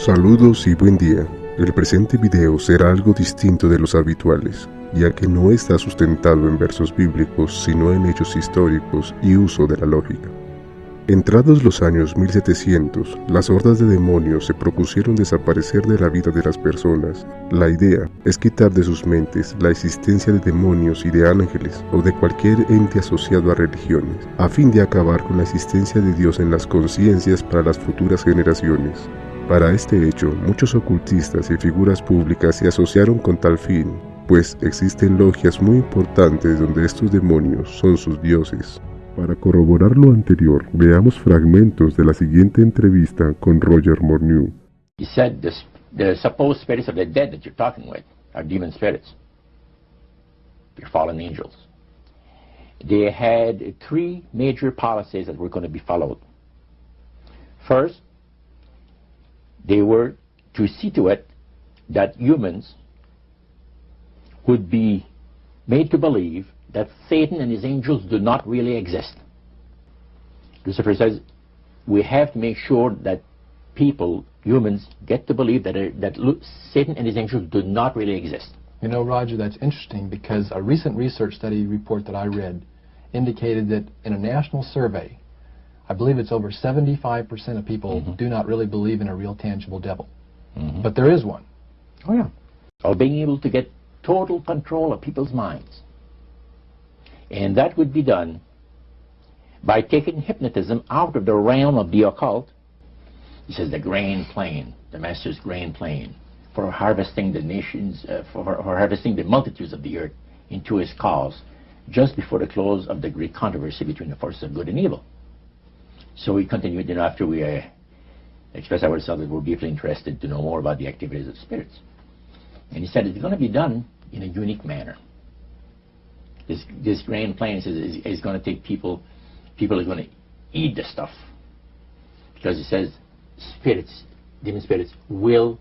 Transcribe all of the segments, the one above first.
Saludos y buen día. El presente video será algo distinto de los habituales, ya que no está sustentado en versos bíblicos, sino en hechos históricos y uso de la lógica. Entrados los años 1700, las hordas de demonios se propusieron desaparecer de la vida de las personas. La idea es quitar de sus mentes la existencia de demonios y de ángeles o de cualquier ente asociado a religiones, a fin de acabar con la existencia de Dios en las conciencias para las futuras generaciones. Para este hecho, muchos ocultistas y figuras públicas se asociaron con tal fin, pues existen logias muy importantes donde estos demonios son sus dioses. Para corroborar lo anterior, veamos fragmentos de la siguiente entrevista con Roger Morneau. He said the supposed spirits of the dead that you're talking with are demon spirits. They're fallen angels. They had three major policies that were going to be followed. First, they were to see to it that humans would be made to believe that Satan and his angels do not really exist. Lucifer says we have to make sure that people, humans, get to believe that Satan and his angels do not really exist. You know, Roger, that's interesting because a recent research study report that I read indicated that in a national survey, I believe it's over 75% of people do not really believe in a real tangible devil. But there is one. Oh, yeah. Or being able to get total control of people's minds. And that would be done by taking hypnotism out of the realm of the occult. He says the grand plan, the master's grand plan for harvesting the nations, for harvesting the multitudes of the earth into his cause just before the close of the great controversy between the forces of good and evil. So we continued, after we expressed ourselves that we're deeply interested to know more about the activities of spirits. And he said it's going to be done in a unique manner. This grand plan is going to take people are going to eat the stuff. Because he says spirits, demon spirits, will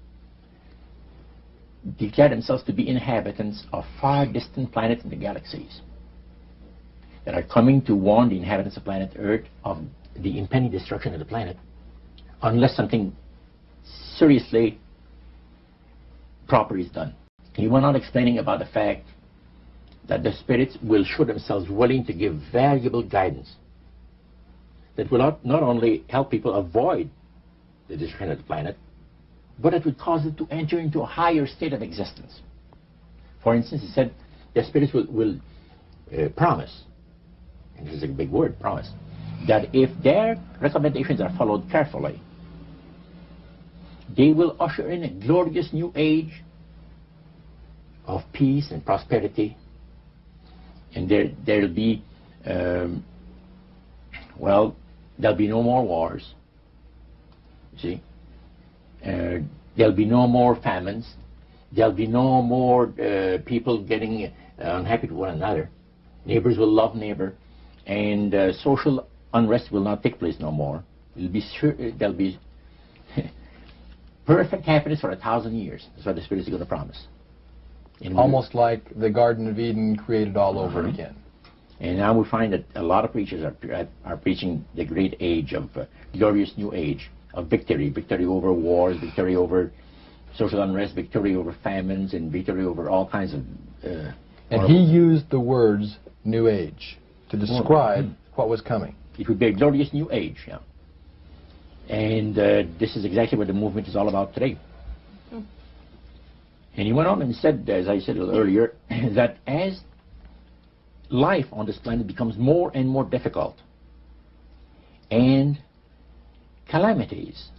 declare themselves to be inhabitants of far distant planets in the galaxies that are coming to warn the inhabitants of planet Earth of the impending destruction of the planet unless something seriously proper is done. He went on explaining about the fact that the spirits will show themselves willing to give valuable guidance that will not only help people avoid the destruction of the planet, but it would cause it to enter into a higher state of existence. For instance, he said the spirits will promise, and this is a big word, promise, that if their recommendations are followed carefully, they will usher in a glorious new age of peace and prosperity. And there'll be, there'll be no more wars, you see. There'll be no more famines. There'll be no more people getting unhappy with one another. Neighbors will love neighbor. And social unrest will not take place no more. There'll be perfect happiness for 1,000 years. That's what the Spirit is going to promise. Almost like the Garden of Eden created all over again. And now we find that a lot of preachers are preaching the great age of glorious new age of victory over wars, victory over social unrest, victory over famines, and victory over all kinds of... and he used the words new age to describe what was coming. It would be a glorious new age, yeah. And this is exactly what the movement is all about today. And he went on and said, as I said earlier, that as life on this planet becomes more and more difficult, and calamities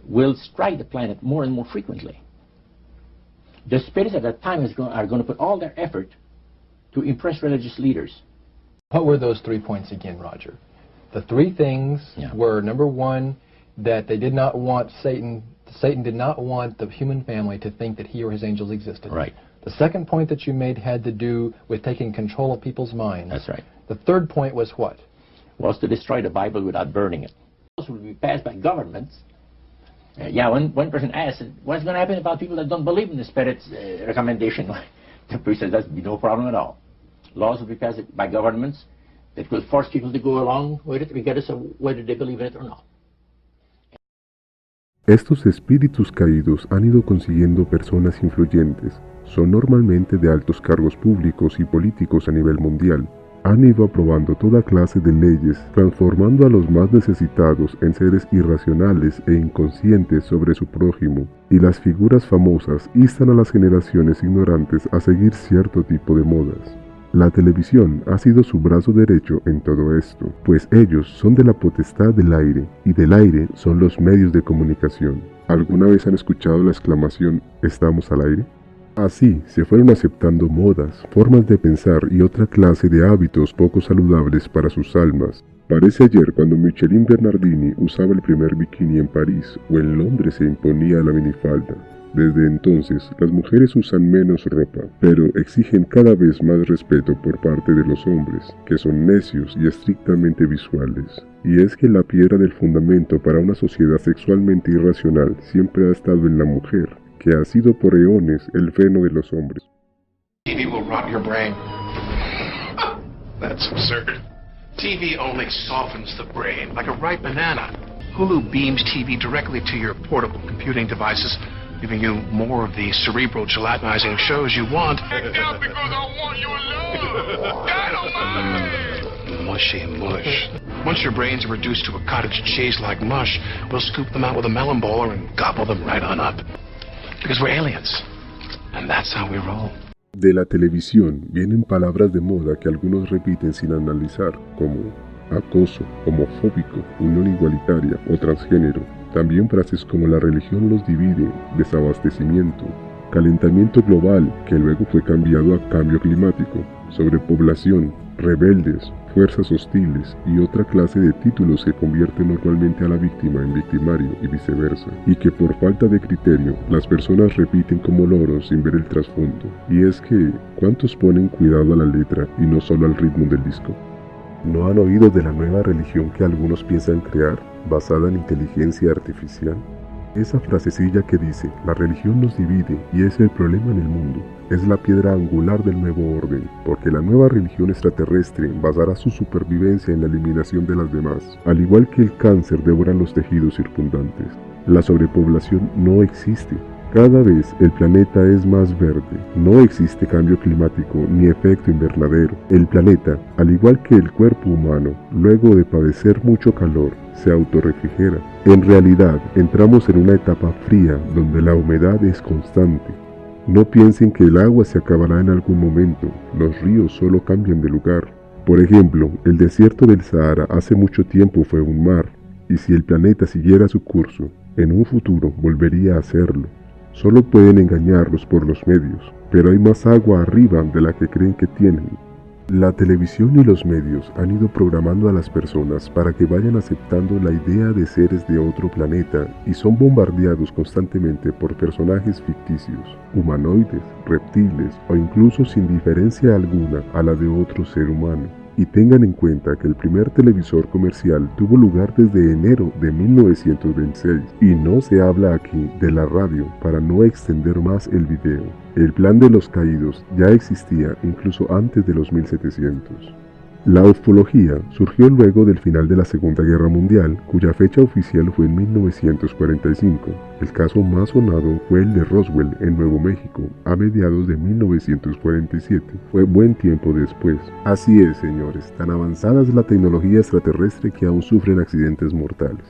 will strike the planet more and more frequently, the spirits at that time are going to put all their effort to impress religious leaders. What were those 3 points again, Roger? The three things were, number one, that they did not want Satan did not want the human family to think that he or his angels existed. Right. The second point that you made had to do with taking control of people's minds. That's right. The third point was what? Was to destroy the Bible without burning it. This will be passed by governments. One person asked, what's going to happen about people that don't believe in the Spirit's recommendation? The priest says, that'd be no problem at all. Laws will be passed by governments that will force people to go along with it regardless of whether they believe in it or not. Estos espíritus caídos han ido consiguiendo personas influyentes. Son normalmente de altos cargos públicos y políticos a nivel mundial. Han ido aprobando toda clase de leyes, transformando a los más necesitados en seres irracionales e inconscientes sobre su prójimo, y las figuras famosas instan a las generaciones ignorantes a seguir cierto tipo de modas. La televisión ha sido su brazo derecho en todo esto, pues ellos son de la potestad del aire, y del aire son los medios de comunicación. ¿Alguna vez han escuchado la exclamación «¿Estamos al aire?» Así se fueron aceptando modas, formas de pensar y otra clase de hábitos poco saludables para sus almas. Parece ayer cuando Michelin Bernardini usaba el primer bikini en París o en Londres se imponía la minifalda. Desde entonces, las mujeres usan menos ropa, pero exigen cada vez más respeto por parte de los hombres, que son necios y estrictamente visuales. Y es que la piedra del fundamento para una sociedad sexualmente irracional siempre ha estado en la mujer, que ha sido por eones el freno de los hombres. TV will rot your brain. That's absurd. TV only softens the brain, like a ripe banana. Hulu beams TV directly to your portable computing devices, giving you more of the cerebral gelatinizing shows you want. Now because I want your love. Dynamite! Mushy mush. Once your brains are reduced to a cottage cheese-like mush, we'll scoop them out with a melon bowler and gobble them right on up. Because we're aliens. And that's how we roll. De la televisión vienen palabras de moda que algunos repiten sin analizar, como acoso, homofóbico, unión igualitaria o transgénero. También frases como la religión los divide, desabastecimiento, calentamiento global, que luego fue cambiado a cambio climático, sobrepoblación, rebeldes, fuerzas hostiles y otra clase de títulos que convierten normalmente a la víctima en victimario y viceversa, y que por falta de criterio las personas repiten como loros sin ver el trasfondo. Y es que, ¿cuántos ponen cuidado a la letra y no solo al ritmo del disco? ¿No han oído de la nueva religión que algunos piensan crear, basada en inteligencia artificial? Esa frasecilla que dice, la religión nos divide y es el problema en el mundo, es la piedra angular del nuevo orden, porque la nueva religión extraterrestre basará su supervivencia en la eliminación de las demás, al igual que el cáncer devora los tejidos circundantes. La sobrepoblación no existe. Cada vez el planeta es más verde, no existe cambio climático ni efecto invernadero. El planeta, al igual que el cuerpo humano, luego de padecer mucho calor, se autorrefrigera. En realidad, entramos en una etapa fría donde la humedad es constante. No piensen que el agua se acabará en algún momento, los ríos solo cambian de lugar. Por ejemplo, el desierto del Sahara hace mucho tiempo fue un mar, y si el planeta siguiera su curso, en un futuro volvería a serlo. Solo pueden engañarlos por los medios, pero hay más agua arriba de la que creen que tienen. La televisión y los medios han ido programando a las personas para que vayan aceptando la idea de seres de otro planeta y son bombardeados constantemente por personajes ficticios, humanoides, reptiles o incluso sin diferencia alguna a la de otro ser humano. Y tengan en cuenta que el primer televisor comercial tuvo lugar desde enero de 1926 y no se habla aquí de la radio para no extender más el video. El plan de los caídos ya existía incluso antes de los 1700. La ufología surgió luego del final de la Segunda Guerra Mundial, cuya fecha oficial fue en 1945. El caso más sonado fue el de Roswell en Nuevo México, a mediados de 1947. Fue buen tiempo después. Así es, señores, tan avanzada es la tecnología extraterrestre que aún sufren accidentes mortales.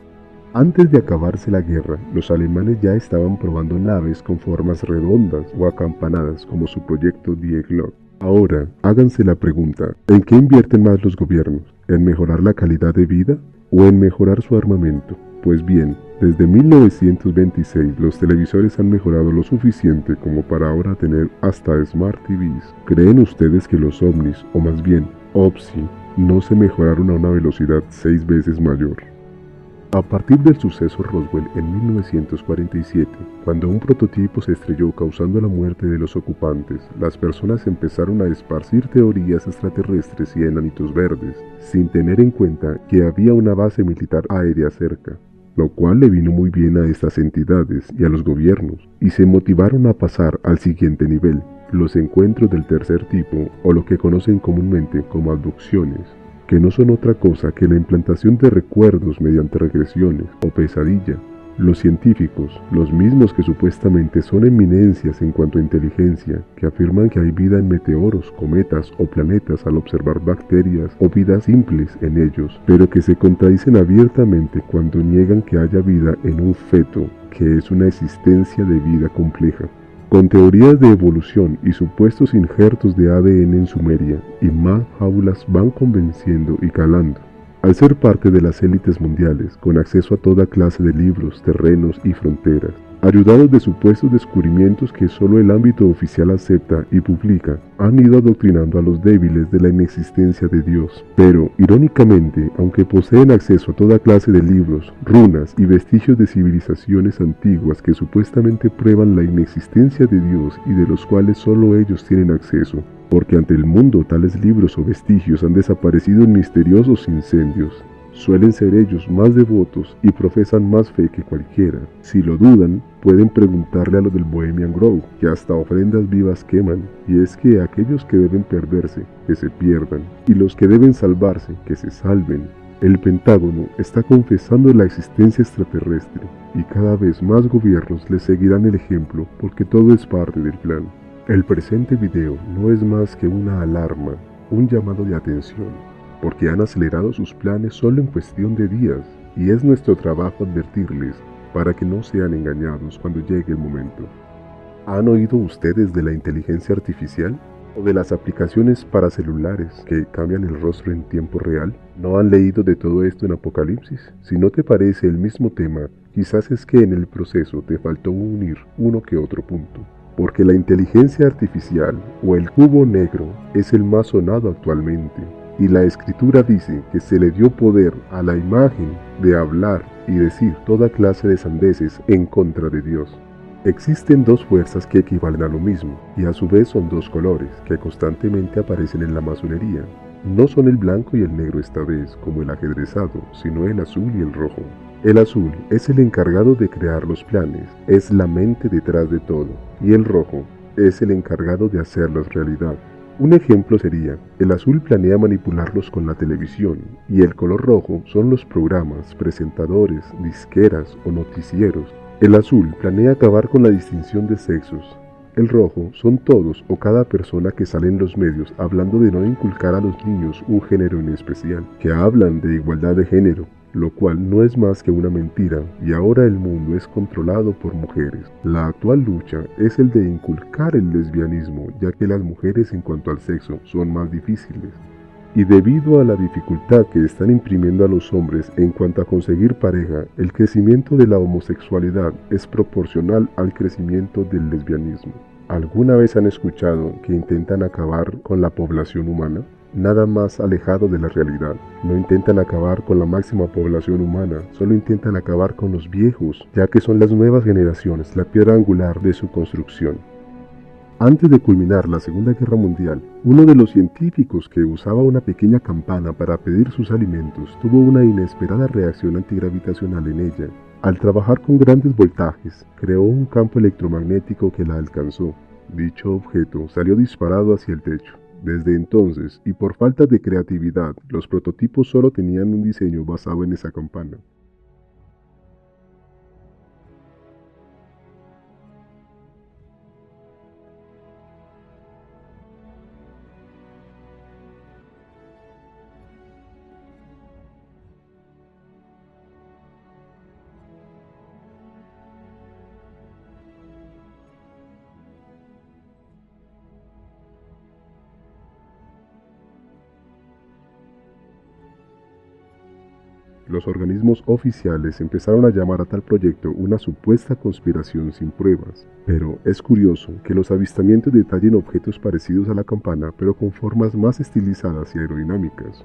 Antes de acabarse la guerra, los alemanes ya estaban probando naves con formas redondas o acampanadas como su proyecto Die Glocke. Ahora, háganse la pregunta, ¿en qué invierten más los gobiernos? ¿En mejorar la calidad de vida o en mejorar su armamento? Pues bien, desde 1926 los televisores han mejorado lo suficiente como para ahora tener hasta Smart TVs. ¿Creen ustedes que los ovnis, o más bien, OVSI, no se mejoraron a una velocidad 6 veces mayor? A partir del suceso Roswell en 1947, cuando un prototipo se estrelló causando la muerte de los ocupantes, las personas empezaron a esparcir teorías extraterrestres y enanitos verdes, sin tener en cuenta que había una base militar aérea cerca, lo cual le vino muy bien a estas entidades y a los gobiernos, y se motivaron a pasar al siguiente nivel, los encuentros del tercer tipo, o lo que conocen comúnmente como abducciones, que no son otra cosa que la implantación de recuerdos mediante regresiones o pesadilla. Los científicos, los mismos que supuestamente son eminencias en cuanto a inteligencia, que afirman que hay vida en meteoros, cometas o planetas al observar bacterias o vidas simples en ellos, pero que se contradicen abiertamente cuando niegan que haya vida en un feto, que es una existencia de vida compleja. Con teorías de evolución y supuestos injertos de ADN en Sumeria, y más fábulas van convenciendo y calando. Al ser parte de las élites mundiales, con acceso a toda clase de libros, terrenos y fronteras, ayudados de supuestos descubrimientos que solo el ámbito oficial acepta y publica, han ido adoctrinando a los débiles de la inexistencia de Dios. Pero, irónicamente, aunque poseen acceso a toda clase de libros, runas y vestigios de civilizaciones antiguas que supuestamente prueban la inexistencia de Dios y de los cuales solo ellos tienen acceso, porque ante el mundo tales libros o vestigios han desaparecido en misteriosos incendios, suelen ser ellos más devotos y profesan más fe que cualquiera. Si lo dudan, pueden preguntarle a los del Bohemian Grove, que hasta ofrendas vivas queman, y es que aquellos que deben perderse, que se pierdan, y los que deben salvarse, que se salven. El Pentágono está confesando la existencia extraterrestre, y cada vez más gobiernos le seguirán el ejemplo porque todo es parte del plan. El presente video no es más que una alarma, un llamado de atención, porque han acelerado sus planes solo en cuestión de días, y es nuestro trabajo advertirles para que no sean engañados cuando llegue el momento. ¿Han oído ustedes de la inteligencia artificial? ¿O de las aplicaciones para celulares que cambian el rostro en tiempo real? ¿No han leído de todo esto en Apocalipsis? Si no te parece el mismo tema, quizás es que en el proceso te faltó unir uno que otro punto. Porque la inteligencia artificial o el cubo negro es el más sonado actualmente, y la escritura dice que se le dio poder a la imagen de hablar y decir toda clase de sandeces en contra de Dios. Existen dos fuerzas que equivalen a lo mismo, y a su vez son dos colores que constantemente aparecen en la masonería. No son el blanco y el negro esta vez, como el ajedrezado, sino el azul y el rojo. El azul es el encargado de crear los planes, es la mente detrás de todo, y el rojo es el encargado de hacerlos realidad. Un ejemplo sería, el azul planea manipularlos con la televisión, y el color rojo son los programas, presentadores, disqueras o noticieros. El azul planea acabar con la distinción de sexos. El rojo son todos o cada persona que sale en los medios hablando de no inculcar a los niños un género en especial, que hablan de igualdad de género, lo cual no es más que una mentira, y ahora el mundo es controlado por mujeres. La actual lucha es el de inculcar el lesbianismo, ya que las mujeres en cuanto al sexo son más difíciles. Y debido a la dificultad que están imprimiendo a los hombres en cuanto a conseguir pareja, el crecimiento de la homosexualidad es proporcional al crecimiento del lesbianismo. ¿Alguna vez han escuchado que intentan acabar con la población humana? Nada más alejado de la realidad. No intentan acabar con la máxima población humana, solo intentan acabar con los viejos, ya que son las nuevas generaciones la piedra angular de su construcción. Antes de culminar la Segunda Guerra Mundial, uno de los científicos que usaba una pequeña campana para pedir sus alimentos tuvo una inesperada reacción antigravitacional en ella. Al trabajar con grandes voltajes, creó un campo electromagnético que la alcanzó. Dicho objeto salió disparado hacia el techo. Desde entonces, y por falta de creatividad, los prototipos solo tenían un diseño basado en esa campana. Los organismos oficiales empezaron a llamar a tal proyecto una supuesta conspiración sin pruebas, pero es curioso que los avistamientos detallen objetos parecidos a la campana, pero con formas más estilizadas y aerodinámicas.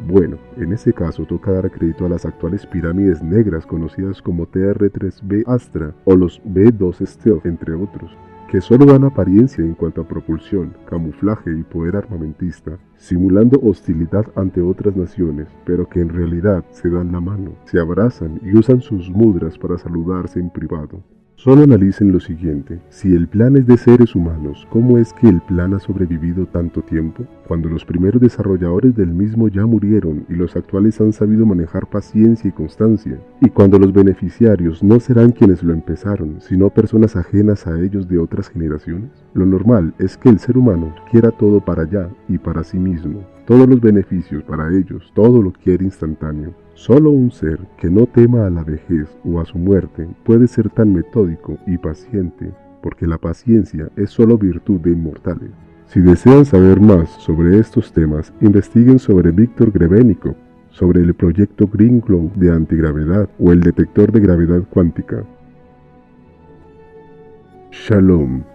Bueno, en este caso toca dar crédito a las actuales pirámides negras conocidas como TR-3B Astra o los B-2 Stealth, entre otros, que solo dan apariencia en cuanto a propulsión, camuflaje y poder armamentista, simulando hostilidad ante otras naciones, pero que en realidad se dan la mano, se abrazan y usan sus mudras para saludarse en privado. Solo analicen lo siguiente: si el plan es de seres humanos, ¿cómo es que el plan ha sobrevivido tanto tiempo? Cuando los primeros desarrolladores del mismo ya murieron y los actuales han sabido manejar paciencia y constancia, y cuando los beneficiarios no serán quienes lo empezaron, sino personas ajenas a ellos de otras generaciones. Lo normal es que el ser humano quiera todo para allá y para sí mismo, todos los beneficios para ellos, todo lo quiere instantáneo. Solo un ser que no tema a la vejez o a su muerte puede ser tan metódico y paciente, porque la paciencia es solo virtud de inmortales. Si desean saber más sobre estos temas, investiguen sobre Víctor Grebennikov, sobre el proyecto Green Globe de antigravedad o el detector de gravedad cuántica. Shalom.